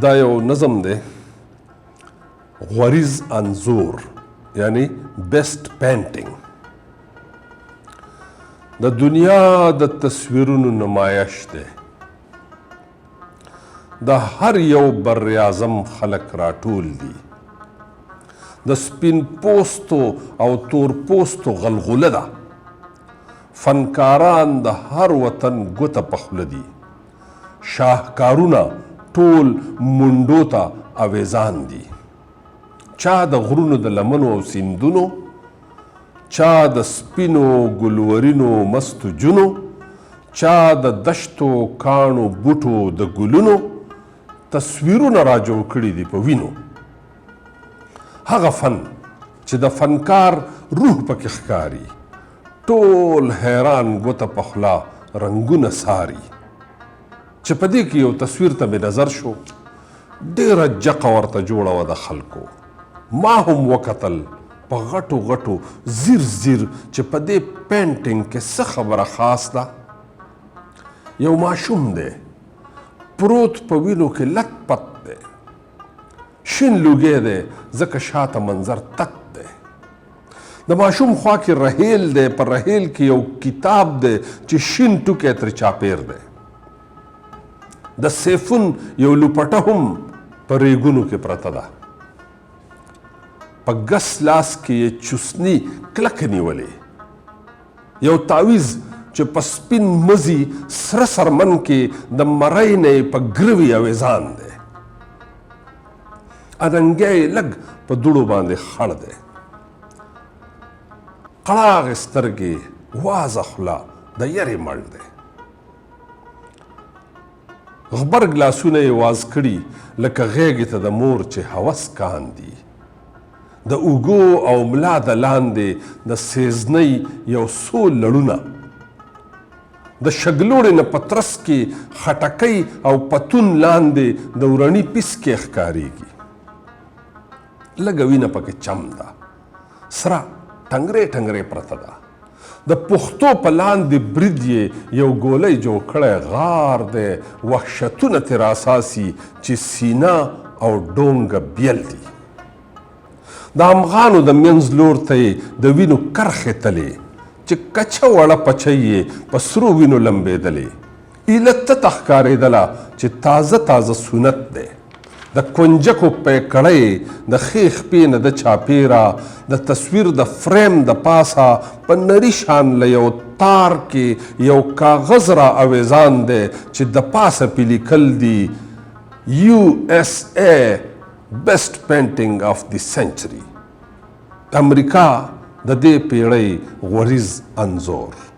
دا یو نظم دی غوریز انځور یعنی بیسټ پینټینګ د دنیا د تصویرونو نمایش دی د هر یو بر اعظم خلک راټول دي د سپین پوستو او تور پوستو غلغله ده فنکاران د هر وطن ګوته په خوله دي شاهکارونه ټول منډو ته اویزان دي چا د غرونو د لمنو او سیندونو چا د سپینو ګلورینو مستو جونو چا د دشتو کاڼو بوټو د ګلونو تصویرونه راجوړ کړي دي په وینو هغه فن چې د فنکار روح پکې ښکاري ټول حیران ګوته په خوله رنګونه ساري چې په دې کې یو تصویر ته مې نظر شو ډېره جقه ورته جوړه وه د خلکو ما هم وکتل په غټو غټو زیر زیر چې په دې پینټینګ کې څه خبره خاص ده یو ماشوم دی پروت په وینو کې لت پت دی شین لوګی دی ځکه شاته منظر تت دی د ماشوم خوا کې رحیل دی په رحیل کې یو کتاب دی چې شین ټوکی ترې چاپیر دی د سیفون یو لوپټه هم په ریګونو کې پرته ده په ګس لاس کې یې چوسني کلکه نیولې یو تعویز چې په سپین مزي سره سرمن کې د مرۍ نه یې په ګروي اویزان دی ادنګی یې لږ په دوړو باندې خړ دی قړاغې سترګې وازه خوله د یرې مړ دی غبرګ لاسونه یې واز کړي لکه غیږې ته د مور چې هوس کاندي د اوږو او ملا د لاندې د سیزنۍ یو څو لړونه د شګلوړې نه په ترس کې خټکۍ او پتون لاندې د ورڼي پیس کې ښکارېږي لږه وینه پکې چم ده سره ټنګرې ټنګرې پرته ده د پښتو په لاندې برید یې یو ګولی جوړ کړی غار دی وحشتونه ترې راساسي چې سینه او ډونګه بیل دي د افغانو د منځ لور ته یې د وینو کرښې تلې چې کچه وړه پچۍ یې په سرو وینو لمبېدلې ایله تته ښکارېدله چې تازه تازه سنت دی د کنجکو پیکړۍ د ښې خپې نه د چاپېره د تصویر د فریم د پاسه په نري شان له یو تار کې یو کاغذ را اویزان دی چې د پاسه پې لیکل دي USA بیسټ پینټینګ آف دی سینچري امریکا د دې پیړۍ غوریز انځور